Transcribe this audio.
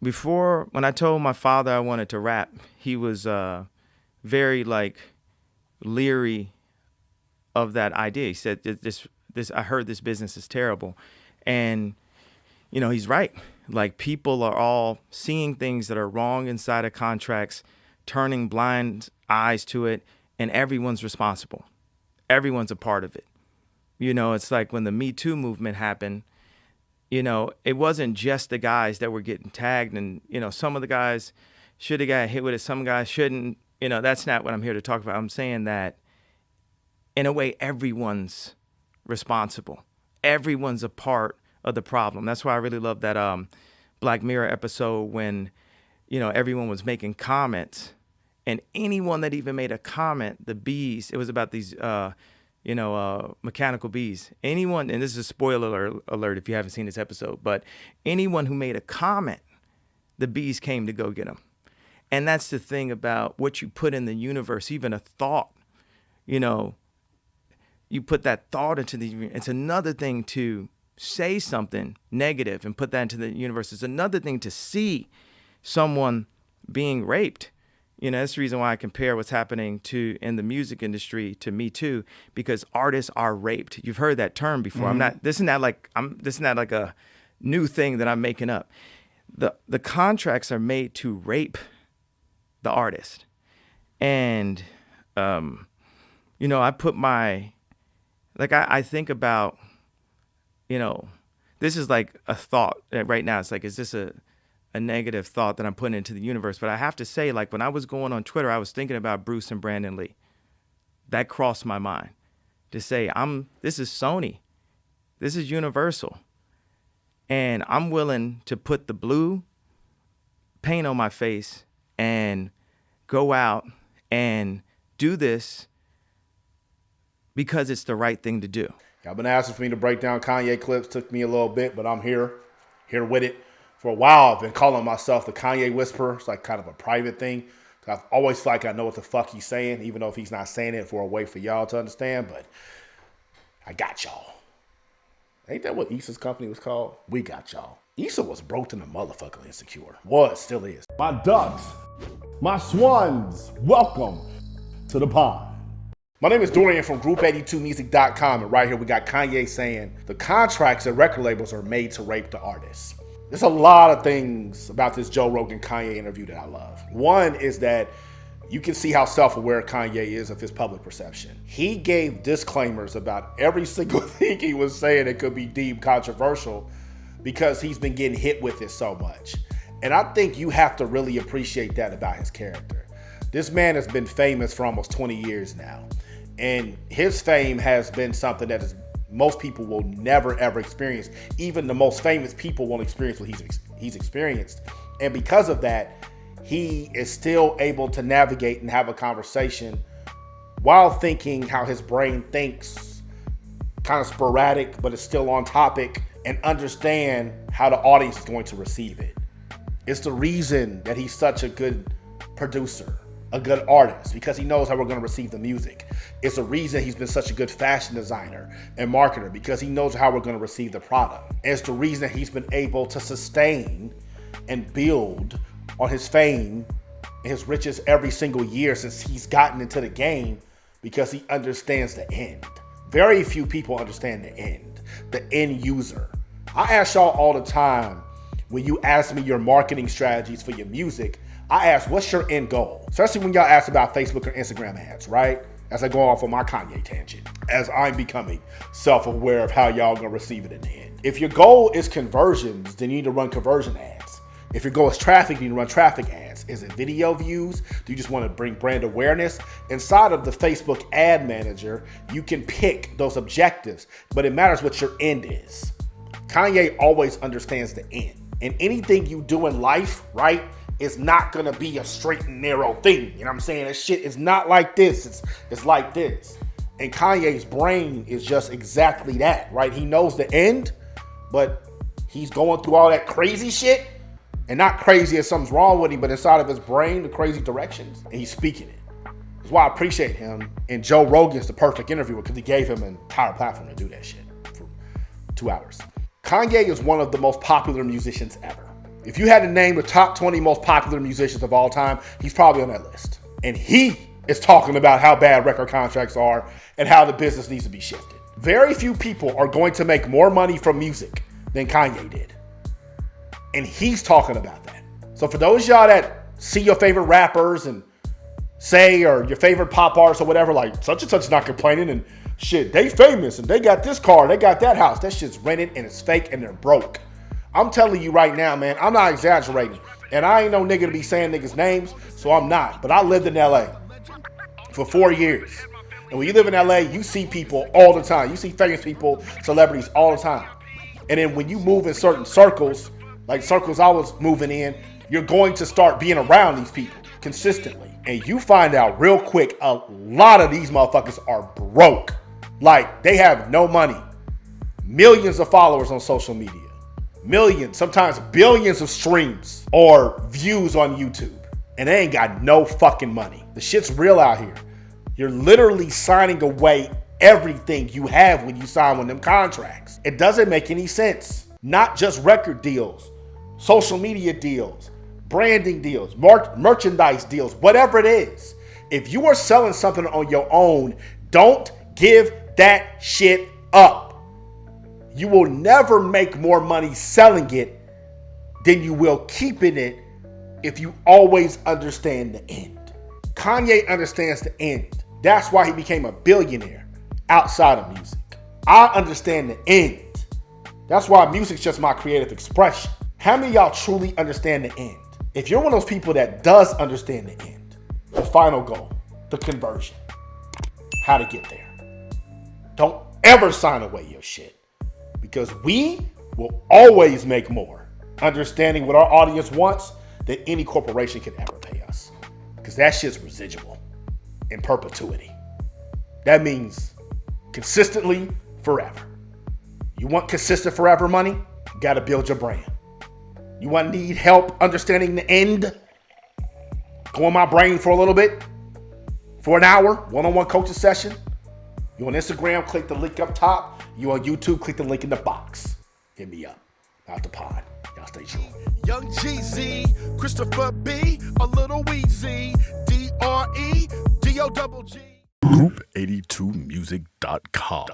before, when I told my father I wanted to rap, he was very like leery of that idea. He said, this I heard this business is terrible. And, he's right. Like, people are all seeing things that are wrong inside of contracts, turning blind eyes to it, and everyone's responsible. Everyone's a part of it. It's like when the Me Too movement happened, it wasn't just the guys that were getting tagged, and, some of the guys should have got hit with it, some guys shouldn't. That's not what I'm here to talk about. I'm saying that in a way, everyone's responsible. Everyone's a part of the problem. That's why I really love that Black Mirror episode when, everyone was making comments, and anyone that even made a comment, the bees, it was about these, mechanical bees. Anyone, and this is a spoiler alert if you haven't seen this episode, but anyone who made a comment, the bees came to go get them. And that's the thing about what you put in the universe, even a thought, you put that thought into it's another thing to say something negative and put that into the universe. It's another thing to see someone being raped. That's the reason why I compare what's happening in the music industry to Me Too, because artists are raped. You've heard that term before. Mm-hmm. This is not like a new thing that I'm making up. The contracts are made to rape the artist. And, I put I think about, this is like a thought right now. It's like, is this a negative thought that I'm putting into the universe? But I have to say, like, when I was going on Twitter, I was thinking about Bruce and Brandon Lee. That crossed my mind to say, this is Sony. This is Universal. And I'm willing to put the blue paint on my face and go out and do this because it's the right thing to do. Y'all been asking for me to break down Kanye clips. Took me a little bit, but I'm here with it. For a while, I've been calling myself the Kanye Whisperer. It's like kind of a private thing. I've always felt like I know what the fuck he's saying, even though if he's not saying it for a way for y'all to understand, but I got y'all. Ain't that what Issa's company was called? We got y'all. Issa was broke to the motherfucker insecure. Was, still is. My ducks, my swans, welcome to the pond. My name is Dorian from Group82Music.com, and right here we got Kanye saying the contracts at record labels are made to rape the artists. There's a lot of things about this Joe Rogan Kanye interview that I love. One is that you can see how self-aware Kanye is of his public perception. He gave disclaimers about every single thing he was saying that could be deemed controversial because he's been getting hit with it so much. And I think you have to really appreciate that about his character. This man has been famous for almost 20 years now. And his fame has been something that most people will never, ever experience. Even the most famous people won't experience what he's experienced. And because of that, he is still able to navigate and have a conversation while thinking how his brain thinks, kind of sporadic, but it's still on topic, and understand how the audience is going to receive it. It's the reason that he's such a good producer, a good artist, because he knows how we're going to receive the music. It's the reason he's been such a good fashion designer and marketer, because he knows how we're going to receive the product. And it's the reason he's been able to sustain and build on his fame and his riches every single year since he's gotten into the game, because he understands the end. Very few people understand the end user. I ask y'all all the time, when you ask me your marketing strategies for your music, I ask, what's your end goal? Especially when y'all ask about Facebook or Instagram ads, right? As I go off on my Kanye tangent, as I'm becoming self-aware of how y'all gonna receive it in the end. If your goal is conversions, then you need to run conversion ads. If your goal is traffic, you need to run traffic ads. Is it video views? Do you just want to bring brand awareness? Inside of the Facebook ad manager, you can pick those objectives, but it matters what your end is. Kanye always understands the end. And anything you do in life, right, is not gonna be a straight and narrow thing. You know what I'm saying? That shit is not like this. It's like this. And Kanye's brain is just exactly that, right? He knows the end, but he's going through all that crazy shit. And not crazy as something's wrong with him, but inside of his brain, the crazy directions, and he's speaking it. That's why I appreciate him. And Joe Rogan's the perfect interviewer because he gave him an entire platform to do that shit for 2 hours. Kanye is one of the most popular musicians ever. If you had to name the top 20 most popular musicians of all time, he's probably on that list. And he is talking about how bad record contracts are and how the business needs to be shifted. Very few people are going to make more money from music than Kanye did. And he's talking about that. So for those of y'all that see your favorite rappers and say, or your favorite pop artists or whatever, like such and such is not complaining and shit, they famous and they got this car, they got that house. That shit's rented and it's fake and they're broke. I'm telling you right now, man, I'm not exaggerating. And I ain't no nigga to be saying niggas' names, so I'm not. But I lived in LA for 4 years. And when you live in LA, you see people all the time. You see famous people, celebrities all the time. And then when you move in certain circles, like circles I was moving in, you're going to start being around these people consistently. And you find out real quick, a lot of these motherfuckers are broke. Like, they have no money. Millions of followers on social media. Millions, sometimes billions of streams or views on YouTube. And they ain't got no fucking money. The shit's real out here. You're literally signing away everything you have when you sign one of them contracts. It doesn't make any sense. Not just record deals, social media deals, branding deals, merchandise deals, whatever it is. If you are selling something on your own, don't give that shit up. You will never make more money selling it than you will keeping it if you always understand the end. Kanye understands the end. That's why he became a billionaire outside of music. I understand the end. That's why music's just my creative expression. How many of y'all truly understand the end? If you're one of those people that does understand the end, the final goal, the conversion, how to get there, don't ever sign away your shit, because we will always make more understanding what our audience wants than any corporation can ever pay us, because that shit's residual in perpetuity. That means consistently forever. You want consistent forever money? You got to build your brand. You need help understanding the end? Go in my brain for a little bit, for an hour, one-on-one coaching session. You on Instagram, click the link up top. You on YouTube, click the link in the box. Hit me up. Out the pod. Y'all stay true. Young Jeezy, Christopher B, a little Weezy, DRE, DOGG. Group82music.com.